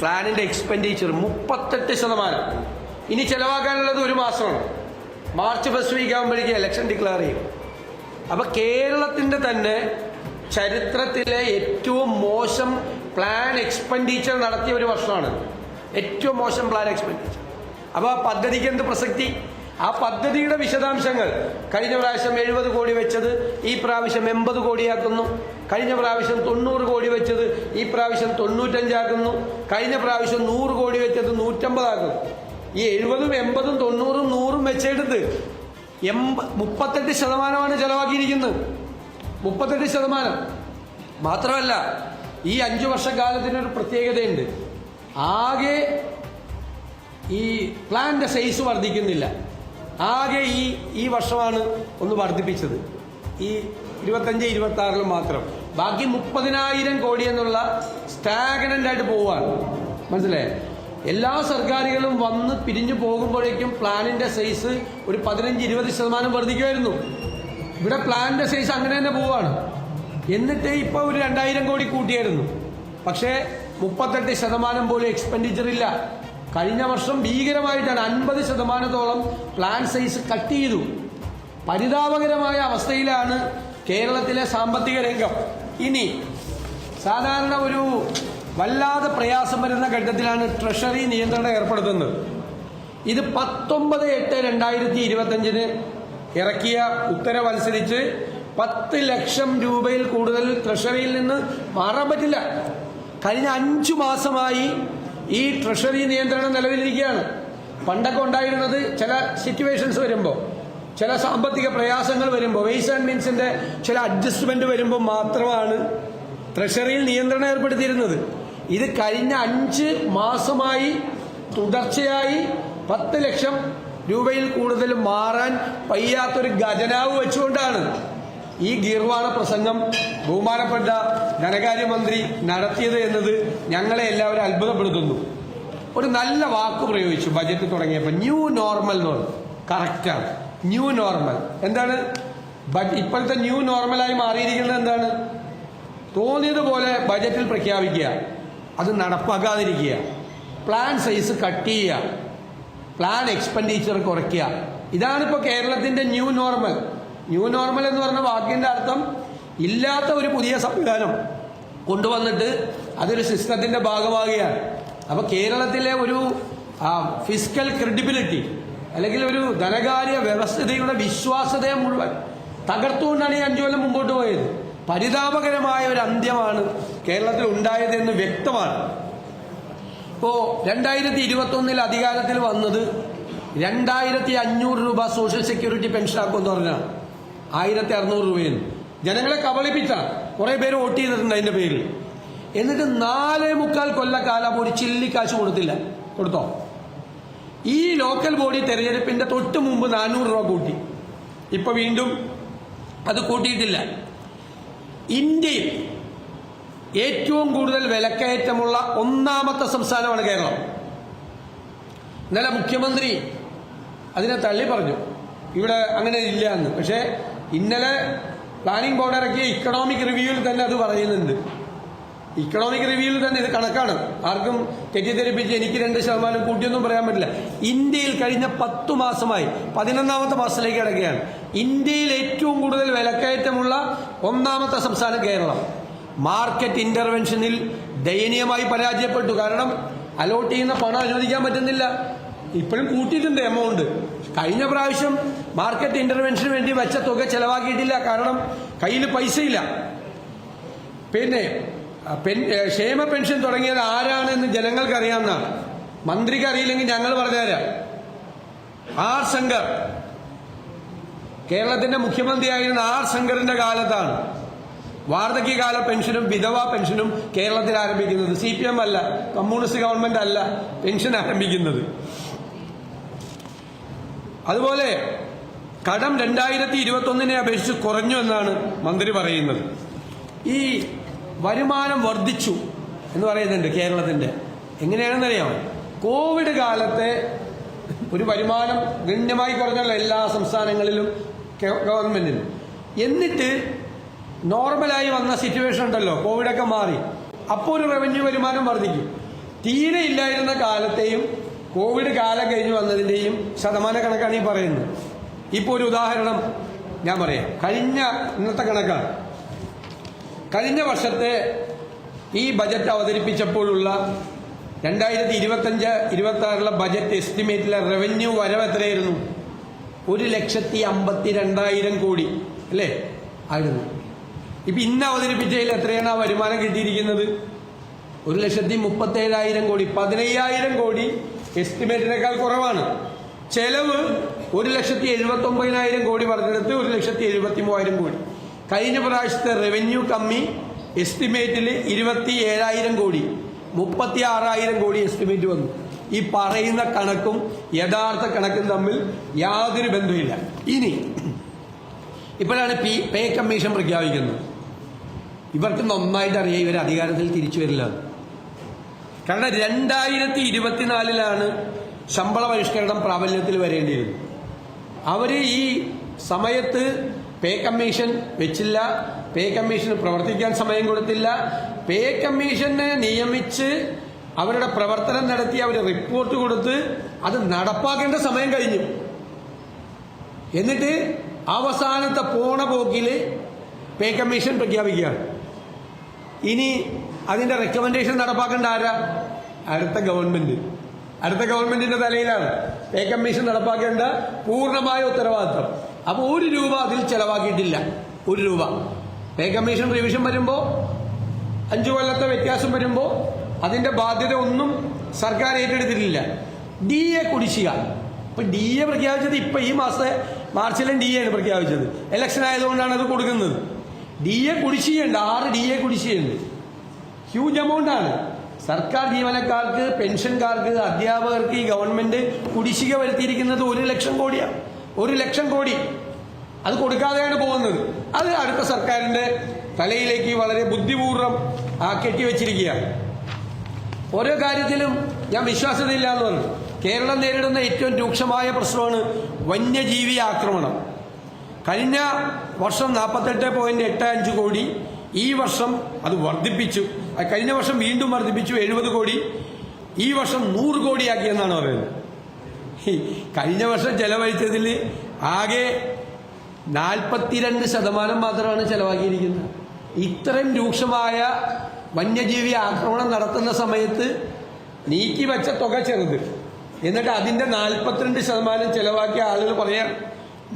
പ്ലാനിൻ്റെ expenditure 38%. ഇനി ചിലവാക്കാനുള്ളത് 1 മാസമാണ്. March first week ആകുമ്പോഴേക്കും ഇലക്ഷൻ ഡിക്ലെയർ ചെയ്യും. അപ്പോൾ കേരളത്തിൻ്റെ തന്നെ ചരിത്രത്തിലെ ഏറ്റവും മോശം പ്ലാൻ എക്സ്പെൻഡിച്ചർ നടത്തിയ ഒരു വർഷമാണ്. ഏറ്റവും മോശം പ്ലാൻ എക്സ്പെൻഡിച്ചർ. അപ്പോൾ ആ പദ്ധതിക്ക് എന്ത് പ്രസക്തി? ആ പദ്ധതിയുടെ വിശദാംശങ്ങൾ കഴിഞ്ഞ പ്രാവശ്യം 70 കോടി വെച്ചത് ഈ പ്രാവശ്യം 80 കോടിയാക്കുന്നു. കഴിഞ്ഞ പ്രാവശ്യം 90 കോടി വെച്ചത് ഈ പ്രാവശ്യം 95 ആക്കുന്നു. കഴിഞ്ഞ പ്രാവശ്യം 100 കോടി വെച്ചത് 150 ആക്കുന്നു. ഈ 70ഉം 80ഉം 90ഉം 100ഉം വെച്ചെടുത്ത് 38% ചെലവാക്കിയിരിക്കുന്നത്. 38%. മാത്രമല്ല ഈ 5 വർഷക്കാലത്തിനൊരു പ്രത്യേകതയുണ്ട്. ആകെ ഈ പ്ലാന്റെ സൈസ് വർദ്ധിക്കുന്നില്ല. ആകെ ഈ വർഷമാണ് ഒന്ന് വർദ്ധിപ്പിച്ചത്, ഈ 25-26 മാത്രം. ബാക്കി 30,000 കോടി എന്നുള്ള സ്റ്റാഗ്നന്റ് ആയിട്ട് പോവുകയാണ്. മനസ്സിലായേ? എല്ലാ സർക്കാരുകളും വന്ന് പിരിഞ്ഞു പോകുമ്പോഴേക്കും പ്ലാനിന്റെ സൈസ് ഒരു 15-20% വർദ്ധിക്കുമായിരുന്നു. ഇവിടെ പ്ലാനിന്റെ സൈസ് അങ്ങനെ തന്നെ പോവുകയാണ്. എന്നിട്ട് ഇപ്പോൾ ഒരു 2,000 കോടി കൂട്ടിയായിരുന്നു. പക്ഷേ 38% പോലും എക്സ്പെൻഡിച്ചർ ഇല്ല. കഴിഞ്ഞ വർഷം ഭീകരമായിട്ടാണ് 50%-ഓളം പ്ലാൻ സൈസ് കട്ട് ചെയ്തു. പരിതാപകരമായ അവസ്ഥയിലാണ് കേരളത്തിലെ സാമ്പത്തിക രംഗം. ഇനി സാധാരണ ഒരു വല്ലാതെ പ്രയാസം വരുന്ന ഘട്ടത്തിലാണ് ട്രഷറി നിയന്ത്രണം ഏർപ്പെടുത്തുന്നത്. ഇത് 19/8/2025 ഇറക്കിയ ഉത്തരവനുസരിച്ച് 10 ലക്ഷം രൂപയിൽ കൂടുതൽ ട്രഷറിയിൽ നിന്ന് മാറാൻ പറ്റില്ല. കഴിഞ്ഞ 5 മാസമായി ഈ ട്രഷറി നിയന്ത്രണം നിലവിലിരിക്കുകയാണ്. പണ്ടൊക്കെ ഉണ്ടായിരുന്നത് ചില സിറ്റുവേഷൻസ് വരുമ്പോൾ, ചില സാമ്പത്തിക പ്രയാസങ്ങൾ വരുമ്പോൾ, വെയ്സ് ആൻഡ് മീൻസിന്റെ ചില അഡ്ജസ്റ്റ്മെന്റ് വരുമ്പോൾ മാത്രമാണ് ട്രഷറിയിൽ നിയന്ത്രണം ഏർപ്പെടുത്തിയിരുന്നത്. ഇത് കഴിഞ്ഞ 5 മാസമായി തുടർച്ചയായി 10 ലക്ഷം രൂപയിൽ കൂടുതൽ മാറാൻ വയ്യാത്തൊരു ഖജനാവ് വെച്ചുകൊണ്ടാണ് ഈ ഗീർവാണ പ്രസംഗം ബഹുമാനപ്പെട്ട ധനകാര്യമന്ത്രി നടത്തിയത് എന്നത് ഞങ്ങളെ എല്ലാവരും അത്ഭുതപ്പെടുത്തുന്നു. ഒരു നല്ല വാക്ക് പ്രയോഗിച്ചു ബജറ്റ് തുടങ്ങിയപ്പോൾ, ന്യൂ നോർമൽ എന്ന് പറഞ്ഞു. കറക്റ്റാണ്, ന്യൂ നോർമൽ. എന്താണ് ഇപ്പോഴത്തെ ന്യൂ നോർമലായി മാറിയിരിക്കുന്നത്? എന്താണ്? തോന്നിയതുപോലെ ബജറ്റിൽ പ്രഖ്യാപിക്കുക, അത് നടപ്പാക്കാതിരിക്കുക, പ്ലാൻ സൈസ് കട്ട് ചെയ്യുക, പ്ലാൻ എക്സ്പെൻഡിച്ചർ കുറയ്ക്കുക. ഇതാണിപ്പോൾ കേരളത്തിന്റെ ന്യൂ നോർമൽ. ന്യൂ നോർമൽ എന്ന് പറഞ്ഞ വാക്കിന്റെ അർത്ഥം ഇല്ലാത്ത ഒരു പുതിയ സംവിധാനം കൊണ്ടുവന്നിട്ട് അതൊരു സിസ്റ്റത്തിന്റെ ഭാഗമാകുകയാണ്. അപ്പൊ കേരളത്തിലെ ഒരു ഫിസ്ക്കൽ ക്രെഡിബിലിറ്റി അല്ലെങ്കിൽ ഒരു ധനകാര്യ വ്യവസ്ഥതയുടെ വിശ്വാസ്യതയെ മുഴുവൻ തകർത്തുകൊണ്ടാണ് ഈ 5 കൊല്ലം മുമ്പോട്ട് പോയത്. പരിതാപകരമായ ഒരു അന്ത്യമാണ് കേരളത്തിൽ ഉണ്ടായതെന്ന് വ്യക്തമാണ്. ഇപ്പോ 2021 അധികാരത്തിൽ വന്നത് 2,500 രൂപ സോഷ്യൽ സെക്യൂരിറ്റി പെൻഷൻ ആക്കുമെന്ന് പറഞ്ഞാൽ 1,600 രൂപയെന്ന് ജനങ്ങളെ കബളിപ്പിച്ചാണ്. കുറെ പേര് വോട്ട് ചെയ്തിട്ടുണ്ട് അതിന്റെ പേരിൽ. എന്നിട്ട് 4.25 കൊല്ലക്കാലം ഒരു ചില്ലിക്കാശ് കൊടുത്തോ? ഈ ലോക്കൽ ബോഡി തെരഞ്ഞെടുപ്പിന്റെ തൊട്ട് മുമ്പ് 400 രൂപ കൂട്ടി. ഇപ്പൊ വീണ്ടും അത് കൂട്ടിയിട്ടില്ല. ഇന്ത്യയിൽ ഏറ്റവും കൂടുതൽ വിലക്കയറ്റമുള്ള 1ാമത്തെ സംസ്ഥാനമാണ് കേരളം. ഇന്നലെ മുഖ്യമന്ത്രി അതിനെ തള്ളി പറഞ്ഞു, ഇവിടെ അങ്ങനെ ഇല്ല എന്ന്. പക്ഷേ ഇന്നലെ പ്ലാനിംഗ് ബോർഡ് ഇറക്കിയ ഇക്കണോമിക് റിവ്യൂവിൽ തന്നെ അത് പറയുന്നുണ്ട്. ഇക്കണോമിക് റിവ്യൂവിൽ തന്നെ ഇത് കണക്കാണ്. ആർക്കും തെറ്റിദ്ധരിപ്പിച്ച് എനിക്ക് 2% കൂട്ടിയൊന്നും പറയാൻ പറ്റില്ല. ഇന്ത്യയിൽ കഴിഞ്ഞ 10 മാസമായി 11ാമത്തെ മാസത്തിലേക്ക് കിടക്കുകയാണ്. ഇന്ത്യയിൽ ഏറ്റവും കൂടുതൽ വിലക്കയറ്റമുള്ള 1ാമത്തെ സംസ്ഥാനം കേരളം. മാർക്കറ്റ് ഇന്റർവെൻഷനിൽ ദയനീയമായി പരാജയപ്പെട്ടു. കാരണം അലോട്ട് ചെയ്യുന്ന പണം അനുവദിക്കാൻ പറ്റുന്നില്ല. ഇപ്പോഴും കൂട്ടിയിട്ടുണ്ട് എമൗണ്ട്. കഴിഞ്ഞ പ്രാവശ്യം മാർക്കറ്റ് ഇന്റർവെൻഷന് വേണ്ടി വെച്ച തുക ചെലവാക്കിയിട്ടില്ല. കാരണം കയ്യിൽ പൈസയില്ല. പിന്നെ ക്ഷേമ പെൻഷൻ തുടങ്ങിയത് ആരാണെന്ന് ജനങ്ങൾക്ക് അറിയാവുന്നതാണ്. മന്ത്രിക്ക് അറിയില്ലെങ്കിൽ ഞങ്ങൾ പറഞ്ഞുതരാം. ആർ ശങ്കർ, കേരളത്തിന്റെ മുഖ്യമന്ത്രിയായിരുന്ന ആർ ശങ്കറിന്റെ കാലത്താണ് വാർദ്ധക്യകാല പെൻഷനും വിധവാ പെൻഷനും കേരളത്തിൽ ആരംഭിക്കുന്നത്. CPM അല്ല, കമ്മ്യൂണിസ്റ്റ് ഗവൺമെന്റ് അല്ല പെൻഷൻ ആരംഭിക്കുന്നത്. അതുപോലെ കടം 2021 അപേക്ഷിച്ച് കുറഞ്ഞു എന്നാണ് മന്ത്രി പറയുന്നത്. ഈ വരുമാനം വർദ്ധിച്ചു എന്ന് പറയുന്നുണ്ട് കേരളത്തിന്റെ. എങ്ങനെയാണെന്നറിയാമോ? കോവിഡ് കാലത്തെ ഒരു വരുമാനം ഗണ്യമായി കുറഞ്ഞല്ലോ എല്ലാ സംസ്ഥാനങ്ങളിലും ഗവൺമെന്റിനും. എന്നിട്ട് നോർമലായി വന്ന സിറ്റുവേഷൻ ഉണ്ടല്ലോ, കോവിഡൊക്കെ മാറി, അപ്പോൾ ഒരു റവന്യൂ വരുമാനം വർദ്ധിക്കും. തീരെ ഇല്ലായിരുന്ന കാലത്തെയും കോവിഡ് കാലം കഴിഞ്ഞ് വന്നതിൻ്റെയും ശതമാന കണക്കാണ് ഈ പറയുന്നത്. ഇപ്പോൾ ഒരു ഉദാഹരണം ഞാൻ പറയാം. ഇന്നത്തെ കണക്കാണ്. കഴിഞ്ഞ വർഷത്തെ ഈ ബജറ്റ് അവതരിപ്പിച്ചപ്പോഴുള്ള 2025-26 ബജറ്റ് എസ്റ്റിമേറ്റിലെ റവന്യൂ വരവ് എത്രയായിരുന്നു? 1,52,000 കോടി അല്ലേ ആയിരുന്നു. ഇപ്പം ഇന്ന് അവതരിപ്പിച്ചതിൽ എത്രയാണ് ആ വരുമാനം കിട്ടിയിരിക്കുന്നത്? 1,37,000 കോടി. 15,000 കോടി എസ്റ്റിമേറ്റിനേക്കാൾ കുറവാണ്. ചെലവ് 1,79,000 കോടി പറഞ്ഞെടുത്ത് 1,73,000 കോടി. കഴിഞ്ഞ പ്രാവശ്യത്തെ റവന്യൂ കമ്മി എസ്റ്റിമേറ്റിൽ 27,000 കോടി, 36,000 കോടി എസ്റ്റിമേറ്റ് വന്നു. ഈ പറയുന്ന കണക്കും യഥാർത്ഥ കണക്കും തമ്മിൽ യാതൊരു ബന്ധവുമില്ല. ഇനി ഇപ്പോഴാണ് പേ കമ്മീഷൻ പ്രഖ്യാപിക്കുന്നത്. ഇവർക്ക് നന്നായിട്ട് അറിയാം ഇവർ അധികാരത്തിൽ തിരിച്ചു വരില്ല. കാരണം 2024 ശമ്പള പരിഷ്കരണം പ്രാബല്യത്തിൽ വരേണ്ടിയിരുന്നു. അവർ ഈ സമയത്ത് പേ കമ്മീഷൻ വെച്ചില്ല. പേ കമ്മീഷന് പ്രവർത്തിക്കാൻ സമയം കൊടുത്തില്ല. പേ കമ്മീഷനെ നിയമിച്ച് അവരുടെ പ്രവർത്തനം നടത്തി അവർ റിപ്പോർട്ട് കൊടുത്ത് അത് നടപ്പാക്കേണ്ട സമയം കഴിഞ്ഞു. എന്നിട്ട് അവസാനത്തെ പോണ പോക്കിൽ പേ കമ്മീഷൻ പ്രഖ്യാപിക്കുകയാണ്. ഇനി അതിന്റെ റെക്കമെൻഡേഷൻ നടപ്പാക്കേണ്ട ആരാ? അടുത്ത ഗവൺമെന്റിന്റെ തലയിലാണ് പേ കമ്മീഷൻ നടപ്പാക്കേണ്ട പൂർണ്ണമായ ഉത്തരവാദിത്വം. അപ്പോൾ 1 രൂപ അതിൽ ചെലവാക്കിയിട്ടില്ല. 1 രൂപ പേ കമ്മീഷൻ റിവിഷൻ വരുമ്പോൾ 5 കൊല്ലത്തെ വ്യത്യാസം വരുമ്പോൾ അതിന്റെ ബാധ്യത ഒന്നും സർക്കാർ ഏറ്റെടുത്തിട്ടില്ല. DA കുടിശ്ശിക. ഇപ്പൊ DA പ്രഖ്യാപിച്ചത് ഇപ്പൊ ഈ മാസത്തെ മാർച്ചിലും DA ആണ് പ്രഖ്യാപിച്ചത്. ഇലക്ഷൻ ആയതുകൊണ്ടാണ് അത് കൊടുക്കുന്നത്. DA കുടിശ്ശികയുണ്ട്. 6 DA കുടിശ്ശികയുണ്ട്. ഹ്യൂജ് എമൗണ്ട് ആണ്. സർക്കാർ ജീവനക്കാർക്ക്, പെൻഷൻകാർക്ക്, അധ്യാപകർക്ക് ഈ ഗവൺമെന്റ് കുടിശ്ശിക വരുത്തിയിരിക്കുന്നത് 1,00,000 കോടിയാണ്. 1,00,000 കോടി അത് കൊടുക്കാതെയാണ് പോകുന്നത്. അത് അടുത്ത സർക്കാരിന്റെ തലയിലേക്ക് വളരെ ബുദ്ധിപൂർവ്വം കെട്ടിവെച്ചിരിക്കുകയാണ്. ഓരോ കാര്യത്തിലും ഞാൻ വിശ്വാസ്യതയില്ല എന്ന് പറഞ്ഞു. കേരളം നേരിടുന്ന ഏറ്റവും രൂക്ഷമായ പ്രശ്നമാണ് വന്യജീവി ആക്രമണം. കഴിഞ്ഞ വർഷം 48.85 കോടി, ഈ വർഷം അത് വർദ്ധിപ്പിച്ചു. കഴിഞ്ഞ വർഷം വീണ്ടും വർദ്ധിപ്പിച്ചു 70 കോടി, ഈ വർഷം 100 കോടിയാക്കിയെന്നാണ് പറയുന്നത്. കഴിഞ്ഞ വർഷം ചെലവഴിച്ചതിൽ ആകെ 42% മാത്രമാണ് ചെലവാക്കിയിരിക്കുന്നത്. ഇത്രയും രൂക്ഷമായ വന്യജീവി ആക്രമണം നടത്തുന്ന സമയത്ത് നീക്കി വെച്ച തുക ചെറുത്, എന്നിട്ട് അതിന്റെ 42% ചെലവാക്കിയ ആളുകൾ പറയാൻ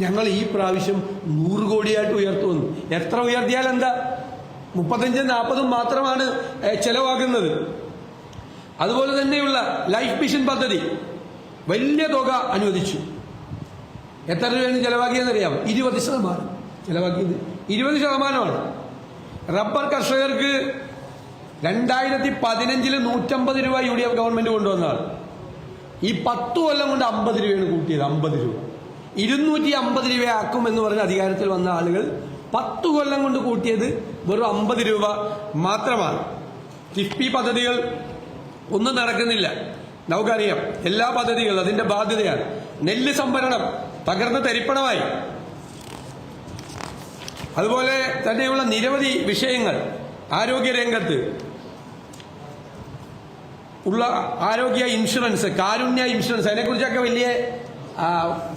ഞങ്ങൾ ഈ പ്രാവശ്യം 100 കോടിയായിട്ട് ഉയർത്തുമെന്ന്. എത്ര ഉയർത്തിയാൽ എന്താ? 35-40 മാത്രമാണ് ചെലവാക്കുന്നത്. അതുപോലെ തന്നെയുള്ള ലൈഫ് മിഷൻ പദ്ധതി വലിയ തുക അനുവദിച്ചു. എത്ര രൂപയാണ് ചെലവാക്കിയെന്നറിയാം? 20% ചെലവാക്കിയത്. 20%. റബ്ബർ കർഷകർക്ക് 2015 150 രൂപ UDF ഗവൺമെന്റ് കൊണ്ടുവന്നതാണ്. ഈ 10 കൊല്ലം കൊണ്ട് 50 രൂപയാണ് കൂട്ടിയത്. 50 രൂപ 250 രൂപയാക്കും എന്ന് പറഞ്ഞ അധികാരത്തിൽ വന്ന ആളുകൾ 10 കൊല്ലം കൊണ്ട് കൂട്ടിയത് വെറും 50 രൂപ മാത്രമാണ്. കിഫ്ബി പദ്ധതികൾ ഒന്നും നടക്കുന്നില്ല. നമുക്കറിയാം എല്ലാ പദ്ധതികളും അതിന്റെ ബാധ്യതയാണ്. നെല്ല് സംഭരണം തകർന്ന് തരിപ്പണമായി. അതുപോലെ തന്നെയുള്ള നിരവധി വിഷയങ്ങൾ ആരോഗ്യരംഗത്ത് ഉള്ള ആരോഗ്യ ഇൻഷുറൻസ്, കാരുണ്യ ഇൻഷുറൻസ്, അതിനെക്കുറിച്ചൊക്കെ വലിയ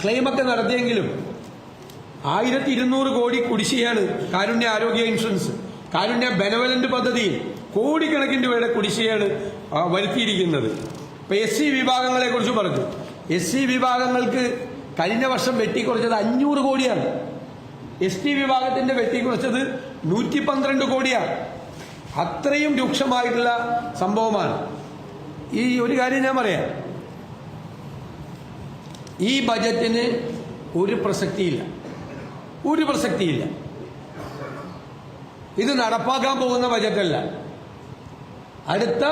ക്ലെയിമൊക്കെ നടത്തിയെങ്കിലും 1200 കോടി കുടിശ്ശികയാണ് കാരുണ്യ ആരോഗ്യ ഇൻഷുറൻസ്. കാരുണ്യ ബെനവലന്റ് പദ്ധതിയിൽ കോടിക്കണക്കിന് രൂപയുടെ കുടിശ്ശികയാണ് വരുത്തിയിരിക്കുന്നത്. ഇപ്പൊ SC വിഭാഗങ്ങളെ കുറിച്ച് പറഞ്ഞു. SC വിഭാഗങ്ങൾക്ക് കഴിഞ്ഞ വർഷം വെട്ടിക്കുറച്ചത് 500 കോടിയാണ്. ST വിഭാഗത്തിന്റെ വെട്ടിക്കുറച്ചത് 112 കോടിയാണ്. അത്രയും രൂക്ഷമായിട്ടുള്ള സംഭവമാണ്. ഈ ഒരു കാര്യം ഞാൻ പറയാം, ഈ ബജറ്റിന് ഒരു പ്രസക്തിയില്ല. ഇത് നടപ്പാക്കാൻ പോകുന്ന ബജറ്റല്ല. അടുത്ത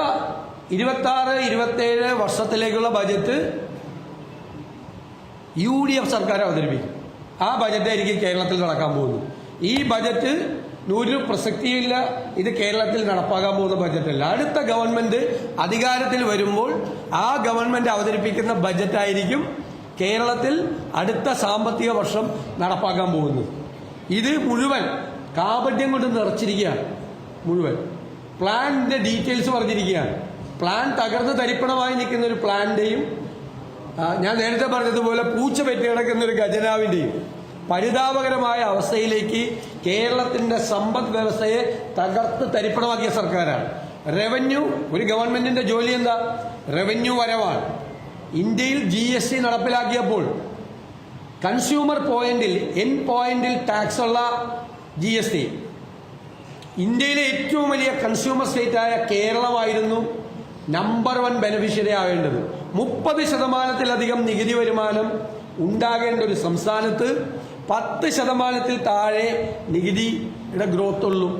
26-27 വർഷത്തിലേക്കുള്ള ബജറ്റ് UDF സർക്കാർ അവതരിപ്പിക്കും. ആ ബജറ്റായിരിക്കും കേരളത്തിൽ നടക്കാൻ പോകുന്നത്. ഈ ബജറ്റ് ഒരു പ്രസക്തിയില്ല. ഇത് കേരളത്തിൽ നടപ്പാക്കാൻ പോകുന്ന ബജറ്റല്ല. അടുത്ത ഗവൺമെന്റ് അധികാരത്തിൽ വരുമ്പോൾ ആ ഗവൺമെന്റ് അവതരിപ്പിക്കുന്ന ബജറ്റായിരിക്കും കേരളത്തിൽ അടുത്ത സാമ്പത്തിക വർഷം നടപ്പാക്കാൻ പോകുന്നത്. ഇത് മുഴുവൻ കാപട്യം കൊണ്ട് നിറച്ചിരിക്കുകയാണ്. മുഴുവൻ പ്ലാനിന്റെ ഡീറ്റെയിൽസ് പറഞ്ഞിരിക്കുകയാണ്. പ്ലാൻ തകർന്ന് തരിപ്പണമായി നിൽക്കുന്ന ഒരു പ്ലാന്റെയും ഞാൻ നേരത്തെ പറഞ്ഞതുപോലെ പൂച്ച പെറ്റി കിടക്കുന്ന ഒരു ഖജനാവിന്റെയും പരിതാപകരമായ അവസ്ഥയിലേക്ക് കേരളത്തിന്റെ സമ്പദ് വ്യവസ്ഥയെ തകർത്ത് തരിപ്പണമാക്കിയ സർക്കാരാണ്. റവന്യൂ, ഒരു ഗവൺമെന്റിന്റെ ജോലി എന്താ? റവന്യൂ വരവാണ്. ഇന്ത്യയിൽ GST നടപ്പിലാക്കിയപ്പോൾ കൺസ്യൂമർ പോയിന്റിൽ, എൻഡ് പോയിന്റിൽ ടാക്സ് ഉള്ള GST, ഇന്ത്യയിലെ ഏറ്റവും വലിയ കൺസ്യൂമർ സ്റ്റേറ്റായ കേരളമായിരുന്നു നമ്പർ 1 ബെനിഫിഷ്യറി ആവേണ്ടത്. 30% നികുതി വരുമാനം ഉണ്ടാകേണ്ട ഒരു സംസ്ഥാനത്ത് 10% താഴെ നികുതിയുടെ ഗ്രോത്ത് ഉള്ളൂ.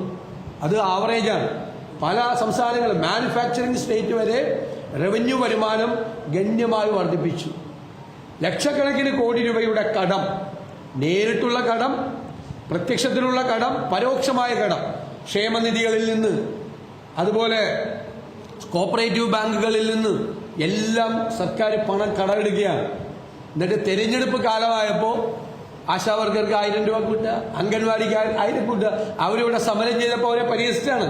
അത് ആവറേജാണ്. പല സംസ്ഥാനങ്ങളും മാനുഫാക്ചറിംഗ് സ്റ്റേറ്റ് വരെ റവന്യൂ വരുമാനം ഗണ്യമായി വർദ്ധിപ്പിച്ചു. ലക്ഷക്കണക്കിന് കോടി രൂപയുടെ കടം, നേരിട്ടുള്ള കടം, പ്രത്യക്ഷത്തിലുള്ള കടം, പരോക്ഷമായ കടം, ക്ഷേമനിധികളിൽ നിന്ന്, അതുപോലെ കോപ്പറേറ്റീവ് ബാങ്കുകളിൽ നിന്ന് എല്ലാം സർക്കാർ പണം കടമെടുക്കുകയാണ്. എന്നിട്ട് തെരഞ്ഞെടുപ്പ് കാലമായപ്പോൾ ആശാവർക്കർക്ക് 1000 രൂപ കൂട്ടുക, അംഗൻവാടിക്ക് 1000 കൂട്ടുക. അവരിവിടെ സമരം ചെയ്തപ്പോൾ അവരെ പരിഹസിച്ചാണ്.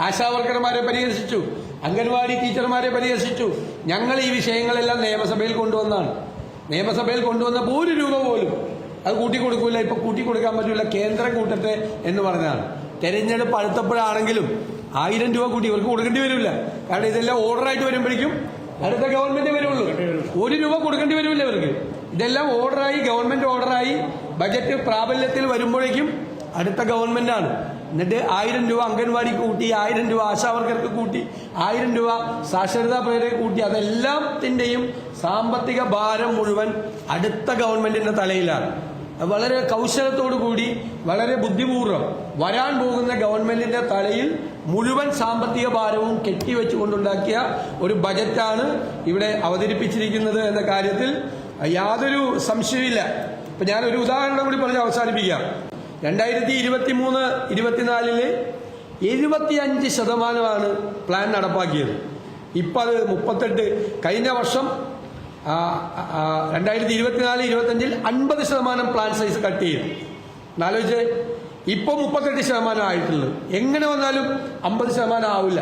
ആശാവർക്കർമാരെ പരിഹസിച്ചു, അംഗൻവാടി ടീച്ചർമാരെ പരിഹസിച്ചു. ഞങ്ങൾ ഈ വിഷയങ്ങളെല്ലാം നിയമസഭയിൽ കൊണ്ടുവന്നാണ്. നിയമസഭയിൽ കൊണ്ടുവന്നപ്പോൾ 1 രൂപ പോലും അത് കൂട്ടിക്കൊടുക്കൂല. ഇപ്പൊ കൂട്ടിക്കൊടുക്കാൻ പറ്റില്ല, കേന്ദ്രം കൂട്ടട്ടെ എന്ന് പറഞ്ഞാണ്. തെരഞ്ഞെടുപ്പ് അടുത്തപ്പോഴാണെങ്കിലും 1000 രൂപ കൂട്ടി ഇവർക്ക് കൊടുക്കേണ്ടി വരില്ല. കാരണം ഇതെല്ലാം ഓർഡറായിട്ട് വരുമ്പോഴേക്കും അടുത്ത ഗവൺമെന്റ് വരുള്ളൂ. 1 രൂപ കൊടുക്കേണ്ടി വരില്ല ഇവർക്ക്. ഇതെല്ലാം ഓർഡറായി, ഗവൺമെന്റ് ഓർഡറായി ബജറ്റ് പ്രാബല്യത്തിൽ വരുമ്പോഴേക്കും അടുത്ത ഗവൺമെന്റാണ്. എന്നിട്ട് 1000 രൂപ അംഗൻവാടിക്ക് കൂട്ടി, 1000 രൂപ ആശാവർക്കർക്ക് കൂട്ടി, 1000 രൂപ സാക്ഷരതാ പ്രേരക കൂട്ടി. അതെല്ലാത്തിന്റെയും സാമ്പത്തിക ഭാരം മുഴുവൻ അടുത്ത ഗവൺമെന്റിന്റെ തലയിലാണ്. വളരെ കൗശലത്തോടു കൂടി, വളരെ ബുദ്ധിപൂർവ്വം വരാൻ പോകുന്ന ഗവൺമെന്റിന്റെ തലയിൽ മുഴുവൻ സാമ്പത്തിക ഭാരവും കെട്ടിവെച്ചുകൊണ്ടുണ്ടാക്കിയ ഒരു ബജറ്റാണ് ഇവിടെ അവതരിപ്പിച്ചിരിക്കുന്നത് എന്ന കാര്യത്തിൽ യാതൊരു സംശയമില്ല. ഇപ്പൊ ഞാനൊരു ഉദാഹരണം കൂടി പറഞ്ഞ് അവസാനിപ്പിക്കാം. 2023-24 75% പ്ലാൻ നടപ്പാക്കിയത്. ഇപ്പം അത് 38. കഴിഞ്ഞ വർഷം 2024-25 50% പ്ലാൻ സൈസ് കട്ട് ചെയ്തു. എന്നാലോചിച്ച് ഇപ്പൊ 38% ആയിട്ടുള്ളത്. എങ്ങനെ വന്നാലും 50% ആവില്ല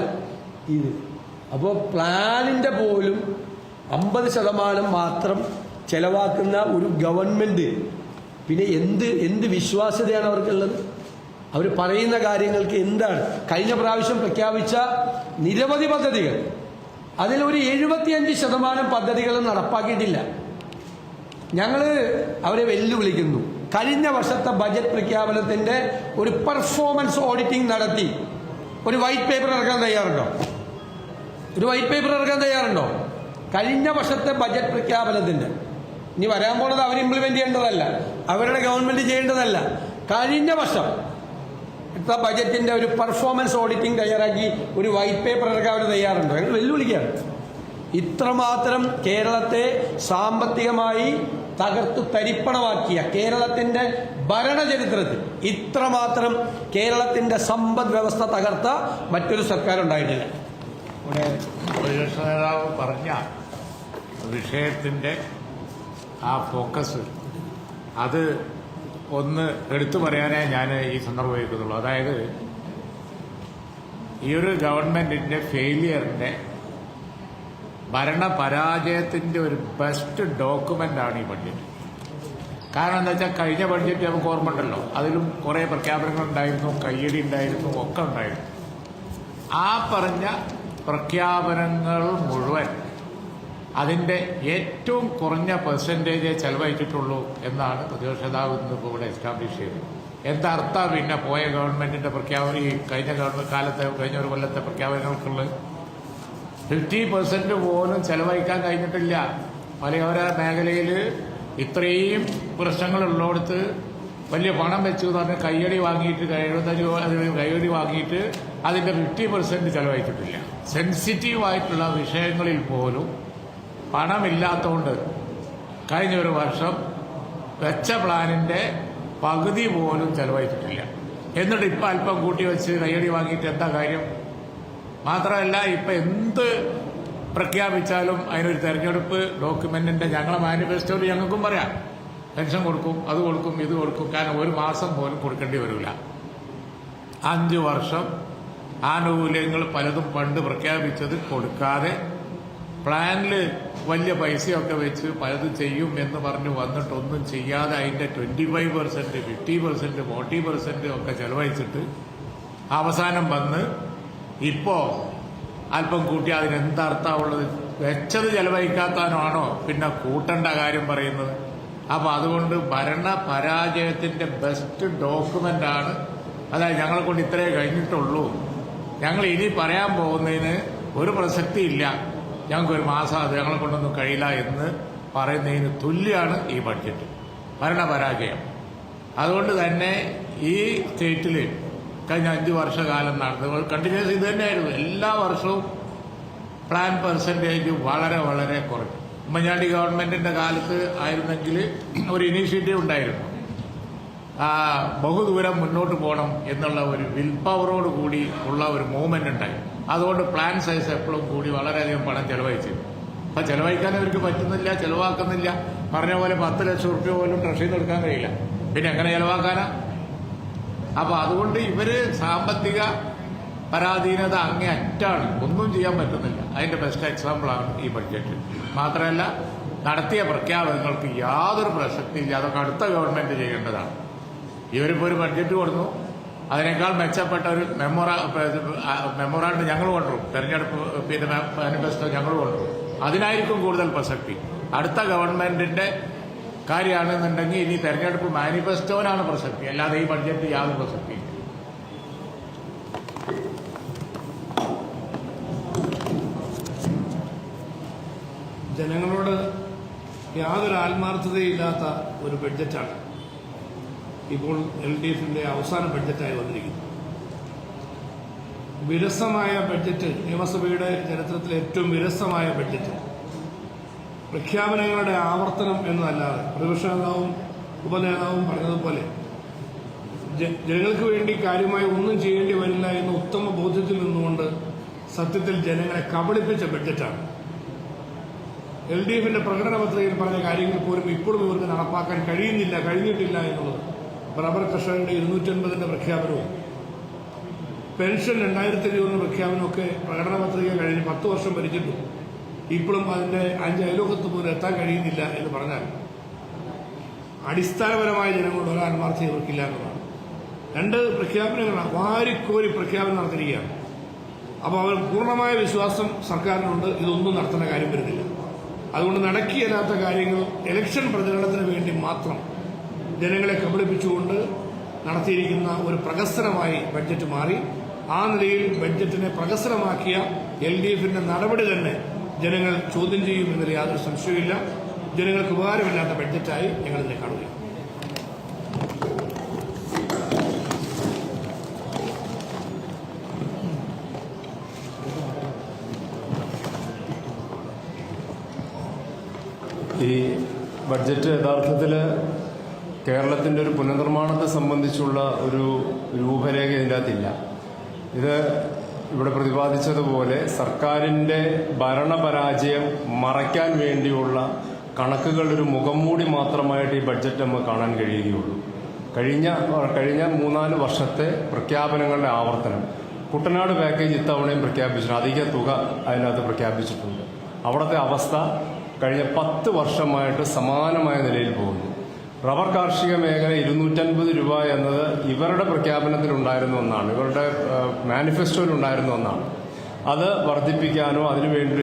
ഇത്. അപ്പോൾ പ്ലാനിന്റെ പോലും 50% മാത്രം ചെലവാക്കുന്ന ഒരു ഗവൺമെന്റ് പിന്നെ എന്ത് വിശ്വാസ്യതയാണ് അവർക്കുള്ളത്? അവർ പറയുന്ന കാര്യങ്ങൾക്ക് എന്താണ്? കഴിഞ്ഞ പ്രാവശ്യം പ്രഖ്യാപിച്ച നിരവധി പദ്ധതികൾ, അതിലൊരു 75% പദ്ധതികളും നടപ്പാക്കിയിട്ടില്ല. ഞങ്ങൾ അവരെ വെല്ലുവിളിക്കുന്നു. കഴിഞ്ഞ വർഷത്തെ ബജറ്റ് പ്രഖ്യാപനത്തിന്റെ ഒരു പെർഫോമൻസ് ഓഡിറ്റിംഗ് നടത്തി ഒരു വൈറ്റ് പേപ്പർ ഇറക്കാൻ തയ്യാറുണ്ടോ? കഴിഞ്ഞ വർഷത്തെ ബജറ്റ് പ്രഖ്യാപനത്തിന്റെ, ഇനി വരാൻ പോണത് അവർ ഇംപ്ലിമെന്റ് ചെയ്യേണ്ടതല്ല, അവരുടെ ഗവൺമെന്റ് ചെയ്യേണ്ടതല്ല. കഴിഞ്ഞ വർഷം ബജറ്റിന്റെ ഒരു പെർഫോമൻസ് ഓഡിറ്റിംഗ് തയ്യാറാക്കി ഒരു വൈറ്റ് പേപ്പർ ഇറക്കാൻ അവർ തയ്യാറുണ്ടോ? ഞങ്ങൾ വെല്ലുവിളിക്കുകയാണ്. ഇത്രമാത്രം കേരളത്തെ സാമ്പത്തികമായി തകർത്തു തരിപ്പണമാക്കിയ കേരളത്തിന്റെ ഭരണചരിത്രത്തിൽ ഇത്രമാത്രം കേരളത്തിന്റെ സമ്പദ് വ്യവസ്ഥ തകർത്ത മറ്റൊരു സർക്കാർ ഉണ്ടായിട്ടില്ല. ഇവിടെ പ്രതിപക്ഷ നേതാവ് പറഞ്ഞ വിഷയത്തിന്റെ ആ ഫോക്കസ്, അത് ഒന്ന് എടുത്തു പറയാനേ ഞാൻ ഈ സന്ദർഭം വയ്ക്കുന്നുള്ളൂ. അതായത് ഈ ഒരു ഗവൺമെന്റിന്റെ ഫെയിലിയറിന്റെ, ഭരണപരാജയത്തിന്റെ ഒരു ബെസ്റ്റ് ഡോക്യുമെന്റാണ് ഈ ബഡ്ജറ്റ്. കാരണം എന്താ വെച്ചാൽ കഴിഞ്ഞ ബഡ്ജറ്റ് നമുക്ക് ഓർമ്മ ഉണ്ടല്ലോ, അതിലും കുറേ പ്രഖ്യാപനങ്ങൾ ഉണ്ടായിരുന്നു, കയ്യടി ഉണ്ടായിരുന്നു, ഒക്കെ ഉണ്ടായിരുന്നു. ആ പറഞ്ഞ പ്രഖ്യാപനങ്ങൾ മുഴുവൻ അതിന്റെ ഏറ്റവും കുറഞ്ഞ പെർസെൻറ്റേജേ ചെലവഴിച്ചിട്ടുള്ളൂ എന്നാണ് പ്രതിപക്ഷ നേതാവ് ഇന്നിപ്പോൾ ഇവിടെ എസ്റ്റാബ്ലിഷ് ചെയ്തത്. എന്താ അർത്ഥം? പിന്നെ പോയ ഗവൺമെന്റിന്റെ പ്രഖ്യാപനം, ഈ കഴിഞ്ഞ ഒരു കൊല്ലത്തെ പ്രഖ്യാപനങ്ങൾക്കുള്ള 50% പോലും ചെലവഴിക്കാൻ കഴിഞ്ഞിട്ടില്ല. മലയോര മേഖലയിൽ ഇത്രയും പ്രശ്നങ്ങളുള്ളിടത്ത് വലിയ പണം വെച്ചു എന്ന് പറഞ്ഞ് കയ്യടി വാങ്ങിയിട്ട് 75 കയ്യടി വാങ്ങിയിട്ട് അതിന്റെ 50% ചെലവഴിച്ചിട്ടില്ല. സെൻസിറ്റീവായിട്ടുള്ള വിഷയങ്ങളിൽ പോലും പണമില്ലാത്തതുകൊണ്ട് കഴിഞ്ഞ ഒരു വർഷം വെച്ച പ്ലാനിന്റെ പകുതി പോലും ചെലവഴിച്ചിട്ടില്ല. എന്നിട്ട് ഇപ്പം അല്പം കൂട്ടി വെച്ച് കയ്യടി വാങ്ങിയിട്ട് എന്താ കാര്യം? മാത്രമല്ല, ഇപ്പം എന്ത് പ്രഖ്യാപിച്ചാലും അതിനൊരു തെരഞ്ഞെടുപ്പ് ഡോക്യുമെന്റിന്റെ, ഞങ്ങളെ മാനിഫെസ്റ്റോയിൽ ഞങ്ങൾക്കും പറയാം, പെൻഷൻ കൊടുക്കും, അത് കൊടുക്കും, ഇത് കൊടുക്കും. കാരണം ഒരു മാസം പോലും കൊടുക്കേണ്ടി വരില്ല. 5 വർഷം ആനുകൂല്യങ്ങൾ പലതും പണ്ട് പ്രഖ്യാപിച്ചത് കൊടുക്കാതെ പ്ലാനിൽ വലിയ പൈസയൊക്കെ വെച്ച് പലതും ചെയ്യും എന്ന് പറഞ്ഞ് വന്നിട്ടൊന്നും ചെയ്യാതെ അതിൻ്റെ 25%, 50%, 40% ഒക്കെ ചെലവഴിച്ചിട്ട് അവസാനം വന്ന് ഇപ്പോൾ അല്പം കൂട്ടി അതിനെന്തർത്ഥമുള്ളത്? വെച്ചത് ചെലവഴിക്കാത്താനാണോ പിന്നെ കൂട്ടേണ്ട കാര്യം പറയുന്നത്? അപ്പോൾ അതുകൊണ്ട് ഭരണ പരാജയത്തിൻ്റെ ബെസ്റ്റ് ഡോക്യുമെൻ്റാണ്. അതായത് ഞങ്ങളെ കൊണ്ട് ഇത്രയേ കഴിഞ്ഞിട്ടുള്ളൂ, ഞങ്ങൾ ഇനി പറയാൻ പോകുന്നതിന് ഒരു പ്രസക്തിയില്ല, ഞങ്ങൾക്കൊരു മാസം അത് ഞങ്ങളെ കൊണ്ടൊന്നും കഴിയില്ല എന്ന് പറയുന്നതിന് തുല്യമാണ് ഈ ബഡ്ജറ്റ്. ഭരണപരാജയം. അതുകൊണ്ട് തന്നെ ഈ സ്റ്റേറ്റിൽ കഴിഞ്ഞ 5 വർഷക്കാലം നടന്നത് കണ്ടിന്യൂസ് ഇത് തന്നെയായിരുന്നു. എല്ലാ വർഷവും പ്ലാൻ പെർസെൻറ്റേജ് വളരെ വളരെ കുറഞ്ഞു. ഉമ്മൻചാണ്ടി ഗവൺമെൻറ്റിൻ്റെ കാലത്ത് ആയിരുന്നെങ്കിൽ ഒരു ഇനീഷ്യേറ്റീവ് ഉണ്ടായിരുന്നു, ബഹുദൂരം മുന്നോട്ട് പോകണം എന്നുള്ള ഒരു വിൽ പവറോട് കൂടി ഉള്ള ഒരു മൂവ്മെന്റ് ഉണ്ടായി. അതുകൊണ്ട് പ്ലാൻ സൈസ് എപ്പോഴും കൂടി വളരെയധികം പണം ചെലവഴിച്ചു. അപ്പം ചെലവഴിക്കാൻ അവർക്ക് പറ്റുന്നില്ല, ചെലവാക്കുന്നില്ല. പറഞ്ഞ പോലെ 10 ലക്ഷം റുപ്യ പോലും ട്രഷറിയിൽ നിന്ന് എടുക്കാൻ കഴിയില്ല, പിന്നെ എങ്ങനെ ചെലവാക്കാനാ? അപ്പോൾ അതുകൊണ്ട് ഇവര് സാമ്പത്തിക പരാധീനത അങ്ങേ അറ്റാണ്, ഒന്നും ചെയ്യാൻ പറ്റുന്നില്ല. അതിന്റെ ബെസ്റ്റ് എക്സാമ്പിളാണ് ഈ ബഡ്ജറ്റ്. മാത്രമല്ല നടത്തിയ പ്രഖ്യാപനങ്ങൾക്ക് യാതൊരു പ്രസക്തിയില്ല. അതൊക്കെ അടുത്ത ഗവൺമെന്റ് ചെയ്യേണ്ടതാണ്. ഇവരിപ്പോൾ ഒരു ബഡ്ജറ്റ് കൊടുത്തു, അതിനേക്കാൾ മെച്ചപ്പെട്ട ഒരു മെമ്മോറാണ്ട് ഞങ്ങൾ കൊണ്ടുവരും, തെരഞ്ഞെടുപ്പ് മാനിഫെസ്റ്റോ ഞങ്ങൾ കൊണ്ടുവരും. അതിനായിരിക്കും കൂടുതൽ പ്രസക്തി. അടുത്ത ഗവൺമെന്റിന്റെ കാര്യമാണെന്നുണ്ടെങ്കിൽ ഇനി തെരഞ്ഞെടുപ്പ് മാനിഫെസ്റ്റോനാണ് പ്രസക്തി, അല്ലാതെ ഈ ബഡ്ജറ്റ് യാതൊരു പ്രസക്തിയില്ല. ജനങ്ങളോട് യാതൊരു ആത്മാർത്ഥതയില്ലാത്ത ഒരു ബഡ്ജറ്റാണ് ഇപ്പോൾ LDFന്റെ അവസാന ബഡ്ജറ്റായി വന്നിരിക്കുന്നത്. വിരസമായ ബഡ്ജറ്റ്, നിയമസഭയുടെ ചരിത്രത്തിലെ ഏറ്റവും വിരസമായ ബഡ്ജറ്റ്. പ്രഖ്യാപനങ്ങളുടെ ആവർത്തനം എന്നതല്ലാതെ പ്രതിപക്ഷ നേതാവും ഉപനേതാവും പറഞ്ഞതുപോലെ ജനങ്ങൾക്ക് വേണ്ടി കാര്യമായി ഒന്നും ചെയ്യേണ്ടി വരില്ല എന്ന ഉത്തമ ബോധ്യത്തിൽ നിന്നുകൊണ്ട് സത്യത്തിൽ ജനങ്ങളെ കബളിപ്പിച്ച ബഡ്ജറ്റാണ്. LDFന്റെ പ്രകടന പത്രികയിൽ പറഞ്ഞ കാര്യങ്ങൾ പോലും ഇപ്പോഴും ഇവർക്ക് നടപ്പാക്കാൻ കഴിഞ്ഞിട്ടില്ല എന്നുള്ളത്. റബ്ബർ കർഷകരുടെ 250ന്റെ പ്രഖ്യാപനവും പെൻഷൻ 2020 പ്രഖ്യാപനമൊക്കെ പ്രകടന പത്രിക കഴിഞ്ഞ് 10 വർഷം ഭരിച്ചിട്ടു ഇപ്പോഴും അതിന്റെ 5 അയലോകത്ത് പോലും എത്താൻ കഴിയുന്നില്ല എന്ന് പറഞ്ഞാൽ അടിസ്ഥാനപരമായ ജനങ്ങളുടെ ഒരു ആത്മാർത്ഥത ഇവർക്കില്ല എന്നതാണ്. 2 പ്രഖ്യാപനങ്ങളാണ്, വാരിക്കോരി പ്രഖ്യാപനം നടത്തിയിരിക്കുകയാണ്. അപ്പോൾ അവർ പൂർണ്ണമായ വിശ്വാസം സർക്കാരിനുണ്ട്, ഇതൊന്നും നടത്തേണ്ട കാര്യം വരുന്നില്ല. അതുകൊണ്ട് നടക്കിയല്ലാത്ത കാര്യങ്ങൾ ഇലക്ഷൻ പ്രചരണത്തിന് വേണ്ടി മാത്രം ജനങ്ങളെ കബളിപ്പിച്ചുകൊണ്ട് നടത്തിയിരിക്കുന്ന ഒരു പ്രഹസനമായി ബഡ്ജറ്റ് മാറി. ആ നിലയിൽ ബഡ്ജറ്റിനെ പ്രഹസനമാക്കിയ LDFന്റെ നടപടി തന്നെ ജനങ്ങൾ ചോദ്യം ചെയ്യുമെന്നതിൽ യാതൊരു സംശയവുമില്ല. ജനങ്ങൾക്ക് ഉപകാരമില്ലാത്ത ബഡ്ജറ്റായി ഞങ്ങളിതിനെ കാണുകയാണ്. ഈ ബഡ്ജറ്റ് യഥാർത്ഥത്തിൽ കേരളത്തിൻ്റെ ഒരു പുനർനിർമ്മാണത്തെ സംബന്ധിച്ചുള്ള ഒരു രൂപരേഖ ഇതിൻ്റെ അകത്തില്ല. ഇത് ഇവിടെ പ്രതിപാദിച്ചതുപോലെ സർക്കാരിൻ്റെ ഭരണപരാജയം മറയ്ക്കാൻ വേണ്ടിയുള്ള കണക്കുകളുടെ ഒരു മുഖംമൂടി മാത്രമായിട്ട് ഈ ബഡ്ജറ്റ് നമുക്ക് കാണാൻ കഴിയുകയുള്ളൂ. കഴിഞ്ഞ 3-4 വർഷത്തെ പ്രഖ്യാപനങ്ങളുടെ ആവർത്തനം. കുട്ടനാട് പാക്കേജ് ഇത്തവണയും പ്രഖ്യാപിച്ചിട്ടുണ്ട്, അധിക തുക അതിനകത്ത് പ്രഖ്യാപിച്ചിട്ടുണ്ട്. അവിടുത്തെ അവസ്ഥ കഴിഞ്ഞ 10 വർഷമായിട്ട് സമാനമായ നിലയിൽ പോകുന്നു. റബ്ബർ കാർഷിക മേഖല 250 രൂപ എന്നത് ഇവരുടെ പ്രഖ്യാപനത്തിലുണ്ടായിരുന്ന ഒന്നാണ്, ഇവരുടെ മാനിഫെസ്റ്റോയിലുണ്ടായിരുന്ന ഒന്നാണ്. അത് വർദ്ധിപ്പിക്കാനോ അതിനുവേണ്ടി